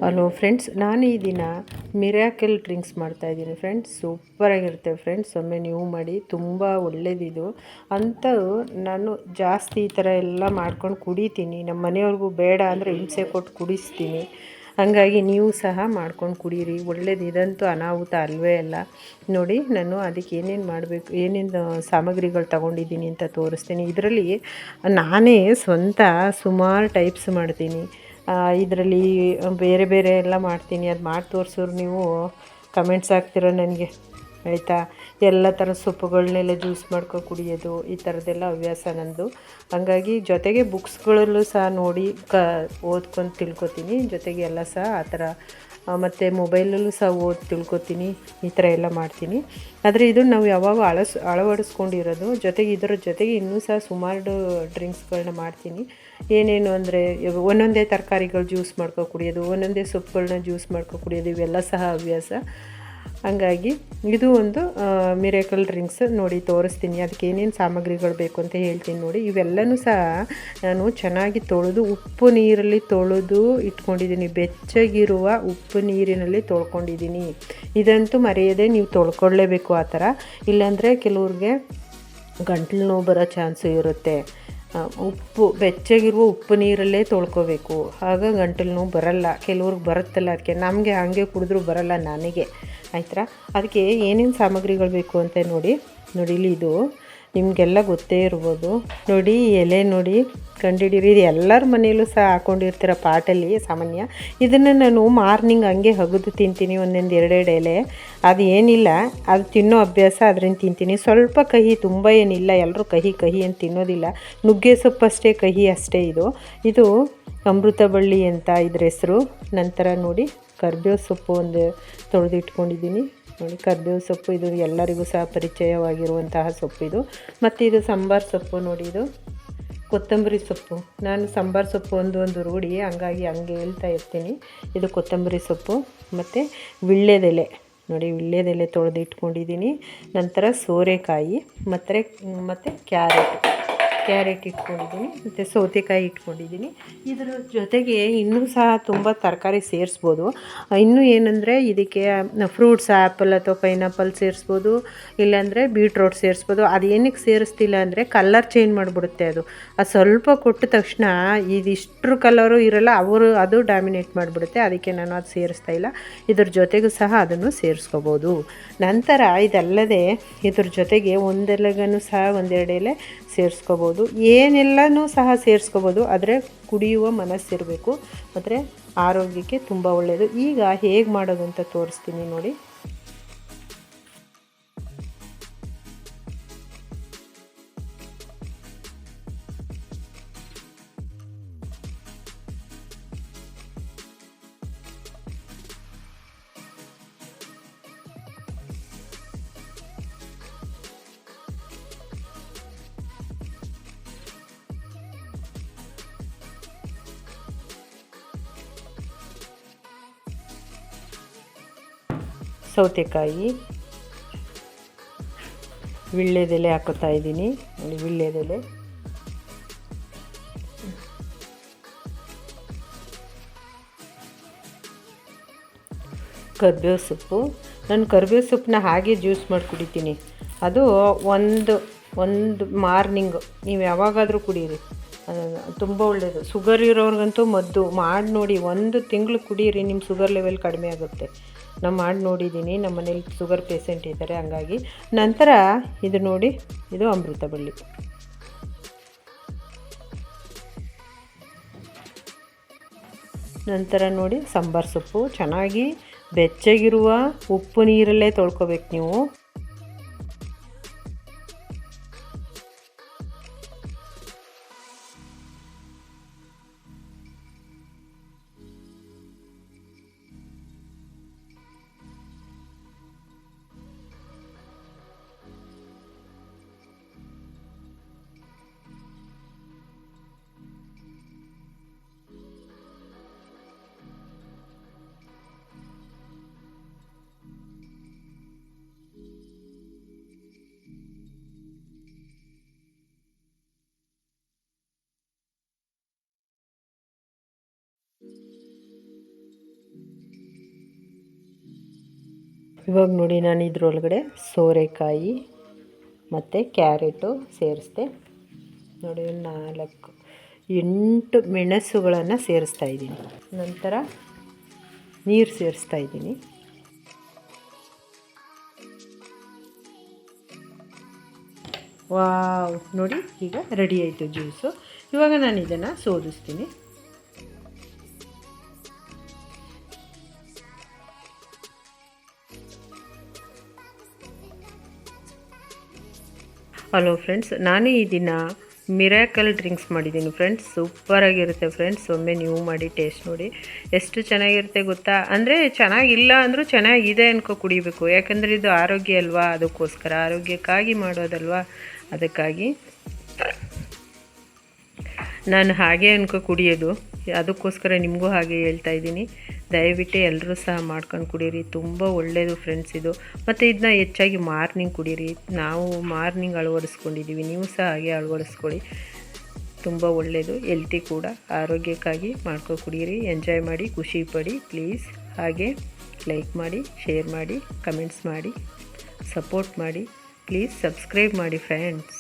Hello friends, ನಾನು ಈ ದಿನ ಮಿರಾಕಲ್ ಡ್ರಿಂಕ್ಸ್ ಮಾಡ್ತಾಯಿದ್ದೀನಿ ಫ್ರೆಂಡ್ಸ್. ಸೂಪರಾಗಿರುತ್ತೆ ಫ್ರೆಂಡ್ಸ್, ಒಮ್ಮೆ ನೀವು ಮಾಡಿ, ತುಂಬ ಒಳ್ಳೇದಿದು. ಅಂಥವು ನಾನು ಜಾಸ್ತಿ ಈ ಥರ ಎಲ್ಲ ಮಾಡ್ಕೊಂಡು ಕುಡಿತೀನಿ. ನಮ್ಮ ಮನೆಯವ್ರಿಗೂ ಬೇಡ ಅಂದರೆ ಹಿಂಸೆ ಕೊಟ್ಟು ಕುಡಿಸ್ತೀನಿ. ಹಾಗಾಗಿ ನೀವು ಸಹ ಮಾಡ್ಕೊಂಡು ಕುಡೀರಿ, ಒಳ್ಳೇದು. ಇದಂತೂ ಅನಾಹುತ ಅಲ್ವೇ ಅಲ್ಲ. ನೋಡಿ, ನಾನು ಅದಕ್ಕೆ ಏನೇನು ಮಾಡಬೇಕು, ಏನೇನು ಸಾಮಗ್ರಿಗಳು ತಗೊಂಡಿದ್ದೀನಿ ಅಂತ ತೋರಿಸ್ತೀನಿ. ಇದರಲ್ಲಿ ನಾನೇ ಸ್ವಂತ ಸುಮಾರು ಟೈಪ್ಸ್ ಮಾಡ್ತೀನಿ. ಇದರಲ್ಲಿ ಬೇರೆ ಬೇರೆ ಎಲ್ಲ ಮಾಡ್ತೀನಿ. ಅದು ಮಾಡಿ ತೋರಿಸೋರು ನೀವು ಕಮೆಂಟ್ಸ್ ಹಾಕ್ತಿರೋ ನನಗೆ, ಆಯಿತಾ. ಎಲ್ಲ ಥರದ ಸೊಪ್ಪುಗಳನ್ನೆಲ್ಲ ಜ್ಯೂಸ್ ಮಾಡ್ಕೊ ಕುಡಿಯೋದು, ಈ ಥರದ್ದೆಲ್ಲ ಹವ್ಯಾಸ ನನ್ನದು. ಹಾಗಾಗಿ ಜೊತೆಗೆ ಬುಕ್ಸ್ಗಳಲ್ಲೂ ಸಹ ನೋಡಿ ಓದ್ಕೊಂಡು ತಿಳ್ಕೊತೀನಿ. ಜೊತೆಗೆ ಎಲ್ಲ ಸಹ ಆ ಥರ ಮತ್ತು ಮೊಬೈಲಲ್ಲೂ ಸಹ ಓದಿ ತಿಳ್ಕೊತೀನಿ. ಈ ಥರ ಎಲ್ಲ ಮಾಡ್ತೀನಿ. ಆದರೆ ಇದು ನಾವು ಯಾವಾಗ ಅಳವಡಿಸ್ಕೊಂಡಿರೋದು. ಜೊತೆಗೆ ಇದರ ಜೊತೆಗೆ ಇನ್ನೂ ಸಹ ಸುಮಾರು ಡ್ರಿಂಕ್ಸ್ಗಳನ್ನ ಮಾಡ್ತೀನಿ. ಏನೇನು ಅಂದರೆ, ಒಂದೊಂದೇ ತರಕಾರಿಗಳು ಜ್ಯೂಸ್ ಮಾಡ್ಕೊ ಕುಡಿಯೋದು, ಒಂದೊಂದೇ ಸೊಪ್ಪುಗಳನ್ನ ಜ್ಯೂಸ್ ಮಾಡ್ಕೊ ಕುಡಿಯೋದು, ಇವೆಲ್ಲ ಸಹ ಹವ್ಯಾಸ. ಹಾಗಾಗಿ ಇದು ಒಂದು ಮಿರಾಕಲ್ ಡ್ರಿಂಕ್ಸ್ ನೋಡಿ ತೋರಿಸ್ತೀನಿ. ಅದಕ್ಕೆ ಏನೇನು ಸಾಮಗ್ರಿಗಳು ಬೇಕು ಅಂತ ಹೇಳ್ತೀನಿ ನೋಡಿ. ಇವೆಲ್ಲನೂ ಸಹ ನಾನು ಚೆನ್ನಾಗಿ ತೊಳೆದು ಉಪ್ಪು ನೀರಲ್ಲಿ ತೊಳೆದು ಇಟ್ಕೊಂಡಿದ್ದೀನಿ. ಬೆಚ್ಚಗಿರುವ ಉಪ್ಪು ನೀರಿನಲ್ಲಿ ತೊಳ್ಕೊಂಡಿದ್ದೀನಿ. ಇದಂತೂ ಮರೆಯದೆ ನೀವು ತೊಳ್ಕೊಳ್ಳೇಬೇಕು ಆ ಥರ. ಇಲ್ಲಾಂದರೆ ಕೆಲವ್ರಿಗೆ ಗಂಟಲು ನೋವು ಬರೋ ಚಾನ್ಸು ಇರುತ್ತೆ. ಬೆಚ್ಚಗಿರುವ ಉಪ್ಪು ನೀರಲ್ಲೇ ತೊಳ್ಕೊಬೇಕು, ಆಗ ಗಂಟಲು ನೋವು ಬರಲ್ಲ. ಕೆಲವ್ರಿಗೆ ಬರುತ್ತಲ್ಲ, ಅದಕ್ಕೆ ನಮಗೆ ಹಾಗೆ ಕುಡಿದ್ರೂ ಬರಲ್ಲ, ನನಗೆ ಆಯ್ತಾ. ಅದಕ್ಕೆ ಏನೇನು ಸಾಮಗ್ರಿಗಳು ಬೇಕು ಅಂತ ನೋಡಿ. ಇಲ್ಲಿ ಇದು ನಿಮಗೆಲ್ಲ ಗೊತ್ತೇ ಇರ್ಬೋದು. ನೋಡಿ ಎಲೆ ನೋಡಿ, ಕಂಡುಹಿಡೀರಿ. ಇದು ಎಲ್ಲರ ಮನೆಯಲ್ಲೂ ಸಹ ಹಾಕ್ಕೊಂಡಿರ್ತೀರ ಪಾಟಲ್ಲಿ ಸಾಮಾನ್ಯ. ಇದನ್ನು ನಾನು ಮಾರ್ನಿಂಗ್ ಹಂಗೆ ಅಗೆದು ತಿಂತೀನಿ, ಒಂದೊಂದು ಎರಡೆರಡು ಎಲೆ. ಅದು ಏನಿಲ್ಲ, ಅದು ತಿನ್ನೋ ಅಭ್ಯಾಸ, ಅದರಿಂದ ತಿಂತೀನಿ. ಸ್ವಲ್ಪ ಕಹಿ, ತುಂಬ ಏನಿಲ್ಲ. ಎಲ್ಲರೂ ಕಹಿ ಕಹಿ ಅಂತ ತಿನ್ನೋದಿಲ್ಲ. ನುಗ್ಗೆ ಸೊಪ್ಪಷ್ಟೇ ಕಹಿ ಅಷ್ಟೇ. ಇದು ಅಮೃತ ಬಳ್ಳಿ ಅಂತ ಇದ್ರ ಹೆಸರು. ನಂತರ ನೋಡಿ, ಕರ್ಬೇವು ಸೊಪ್ಪು ಒಂದು ತೊಳೆದಿಟ್ಕೊಂಡಿದ್ದೀನಿ. ನೋಡಿ, ಕರ್ಬೇವು ಸೊಪ್ಪು ಇದು ಎಲ್ಲರಿಗೂ ಸಹ ಪರಿಚಯವಾಗಿರುವಂತಹ ಸೊಪ್ಪಿದು. ಮತ್ತು ಇದು ಸಾಂಬಾರು ಸೊಪ್ಪು ನೋಡಿ. ಇದು ಕೊತ್ತಂಬರಿ ಸೊಪ್ಪು. ನಾನು ಸಾಂಬಾರು ಸೊಪ್ಪು ಒಂದು ರೂಢಿ, ಹಂಗಾಗಿ ಹಂಗೆ ಹೇಳ್ತಾ ಇರ್ತೀನಿ. ಇದು ಕೊತ್ತಂಬರಿ ಸೊಪ್ಪು. ಮತ್ತು ವೀಳ್ಯದೆಲೆ ನೋಡಿ, ವೀಳ್ಯದೆಲೆ ತೊಳೆದು ಇಟ್ಕೊಂಡಿದ್ದೀನಿ. ನಂತರ ಸೋರೆಕಾಯಿ ಮತ್ತು ಕ್ಯಾರೆಟ್ ಇಟ್ಕೊಂಡಿದ್ದೀನಿ. ಮತ್ತು ಸೌತೆಕಾಯಿ ಇಟ್ಕೊಂಡಿದ್ದೀನಿ. ಇದರ ಜೊತೆಗೆ ಇನ್ನೂ ಸಹ ತುಂಬ ತರಕಾರಿ ಸೇರಿಸ್ಬೋದು. ಇನ್ನೂ ಏನಂದರೆ, ಇದಕ್ಕೆ ಫ್ರೂಟ್ಸ್ ಆ್ಯಪಲ್ ಅಥವಾ ಪೈನಾಪಲ್ ಸೇರಿಸ್ಬೋದು, ಇಲ್ಲಾಂದರೆ ಬೀಟ್ರೋಟ್ ಸೇರಿಸ್ಬೋದು. ಅದು ಏನಕ್ಕೆ ಸೇರಿಸ್ತಿಲ್ಲ ಅಂದರೆ, ಕಲ್ಲರ್ ಚೇಂಜ್ ಮಾಡಿಬಿಡುತ್ತೆ ಅದು ಸ್ವಲ್ಪ ಕೊಟ್ಟ ತಕ್ಷಣ ಇದಿಷ್ಟರ ಕಲರು ಇರೋಲ್ಲ, ಅದು ಡಾಮಿನೇಟ್ ಮಾಡಿಬಿಡುತ್ತೆ. ಅದಕ್ಕೆ ನಾನು ಅದು ಸೇರಿಸ್ತಾ ಇಲ್ಲ. ಇದ್ರ ಜೊತೆಗೂ ಸಹ ಅದನ್ನು ಸೇರಿಸ್ಕೋಬೋದು. ನಂತರ ಇದಲ್ಲದೆ ಇದ್ರ ಜೊತೆಗೆ ಒಂದೆಲೆಗೂ ಸಹ ಒಂದೆರಡು ಎಲೆ ಸೇರಿಸ್ಕೋಬೋದು. ಏನೆಲ್ಲನೂ ಸಹ ಸೇರಿಸ್ಕೋಬೋದು, ಆದರೆ ಕುಡಿಯುವ ಮನಸ್ಸಿರಬೇಕು. ಮತ್ತು ಆರೋಗ್ಯಕ್ಕೆ ತುಂಬ ಒಳ್ಳೆಯದು. ಈಗ ಹೇಗೆ ಮಾಡೋದು ಅಂತ ತೋರಿಸ್ತೀನಿ ನೋಡಿ. ಸೌತೆಕಾಯಿ, ವೀಳ್ಯದೆಲೆ ಹಾಕೋತಾ ಇದ್ದೀನಿ ನೋಡಿ. ವೀಳ್ಯದೆಲೆ, ಕರ್ಬೇವು ಸೊಪ್ಪು. ನಾನು ಕರ್ಬೇವು ಸೊಪ್ಪನ್ನ ಹಾಗೆ ಜ್ಯೂಸ್ ಮಾಡಿ ಕುಡಿತೀನಿ. ಅದು ಒಂದು ಮಾರ್ನಿಂಗು ನೀವು ಯಾವಾಗಾದರೂ ಕುಡೀರಿ, ತುಂಬ ಒಳ್ಳೆಯದು. ಶುಗರ್ ಇರೋರಿಗಂತೂ ಮದ್ದು. ಮಾಡಿ ನೋಡಿ, 1 ತಿಂಗಳು ಕುಡೀರಿ, ನಿಮ್ಮ ಶುಗರ್ ಲೆವೆಲ್ ಕಡಿಮೆ ಆಗುತ್ತೆ. ನಾನು ಮಾಡಿ ನೋಡಿದ್ದೀನಿ, ನಮ್ಮ ಮನೇಲಿ ಶುಗರ್ ಪೇಷೆಂಟ್ ಇದ್ದಾರೆ. ಹಂಗಾಗಿ ನಂತರ ಇದು ನೋಡಿ, ಇದು ಅಮೃತ ಬಳ್ಳಿ. ನಂತರ ನೋಡಿ, ಸಾಂಬಾರು ಸೊಪ್ಪು. ಚೆನ್ನಾಗಿ ಬೆಚ್ಚಗಿರುವ ಉಪ್ಪು ನೀರಲ್ಲೇ ತೊಳ್ಕೊಬೇಕು ನೀವು. ಇವಾಗ ನೋಡಿ ನಾನು ಇದ್ರೊಳಗಡೆ ಸೋರೆಕಾಯಿ ಮತ್ತು ಕ್ಯಾರೆಟು ಸೇರಿಸ್ದೆ ನೋಡಿ. 8 ಮೆಣಸುಗಳನ್ನು ಸೇರಿಸ್ತಾ ಇದ್ದೀನಿ. ನಂತರ ನೀರು ಸೇರಿಸ್ತಾ ಇದ್ದೀನಿ. ವಾವ್, ನೋಡಿ ಈಗ ರೆಡಿ ಆಯಿತು ಜ್ಯೂಸು. ಇವಾಗ ನಾನು ಇದನ್ನು ಸೋದಿಸ್ತೀನಿ. ಹಲೋ ಫ್ರೆಂಡ್ಸ್, ನಾನು ಈ ದಿನ ಮಿರಾಕಲ್ ಡ್ರಿಂಕ್ಸ್ ಮಾಡಿದ್ದೀನಿ ಫ್ರೆಂಡ್ಸ್. ಸೂಪರಾಗಿರುತ್ತೆ ಫ್ರೆಂಡ್ಸ್. ಒಮ್ಮೆ ನೀವು ಮಾಡಿ ಟೇಸ್ಟ್ ನೋಡಿ, ಎಷ್ಟು ಚೆನ್ನಾಗಿರುತ್ತೆ ಗೊತ್ತಾ. ಅಂದರೆ ಚೆನ್ನಾಗಿಲ್ಲ ಅಂದರೂ ಚೆನ್ನಾಗಿದೆ ಅನ್ಕೋ ಕುಡಿಬೇಕು, ಯಾಕಂದರೆ ಇದು ಆರೋಗ್ಯ ಅಲ್ವಾ, ಅದಕ್ಕೋಸ್ಕರ ಆರೋಗ್ಯಕ್ಕಾಗಿ ಮಾಡೋದಲ್ವಾ, ಅದಕ್ಕಾಗಿ ನಾನು ಹಾಗೆ ಅನ್ಕೋ ಕುಡಿಯೋದು. ಅದಕ್ಕೋಸ್ಕರ ನಿಮಗೂ ಹಾಗೆ ಹೇಳ್ತಾ ಇದ್ದೀನಿ. ದಯವಿಟ್ಟು ಎಲ್ಲರೂ ಸಹ ಮಾಡ್ಕೊಂಡು ಕುಡೀರಿ, ತುಂಬ ಒಳ್ಳೆಯದು ಫ್ರೆಂಡ್ಸ್ ಇದು. ಮತ್ತು ಇದನ್ನ ಹೆಚ್ಚಾಗಿ ಮಾರ್ನಿಂಗ್ ಕುಡೀರಿ. ನಾವು ಮಾರ್ನಿಂಗ್ ಅಳವಡಿಸ್ಕೊಂಡಿದ್ದೀವಿ, ನೀವು ಸಹ ಹಾಗೆ ಅಳವಡಿಸ್ಕೊಳ್ಳಿ. ತುಂಬ ಒಳ್ಳೆಯದು, ಹೆಲ್ತಿ ಕೂಡ. ಆರೋಗ್ಯಕ್ಕಾಗಿ ಮಾಡ್ಕೊಂಡು ಕುಡೀರಿ, ಎಂಜಾಯ್ ಮಾಡಿ, ಖುಷಿ ಪಡಿ ಪ್ಲೀಸ್. ಹಾಗೆ ಲೈಕ್ ಮಾಡಿ, ಶೇರ್ ಮಾಡಿ, ಕಮೆಂಟ್ಸ್ ಮಾಡಿ, ಸಪೋರ್ಟ್ ಮಾಡಿ ಪ್ಲೀಸ್. ಸಬ್ಸ್ಕ್ರೈಬ್ ಮಾಡಿ ಫ್ರೆಂಡ್ಸ್.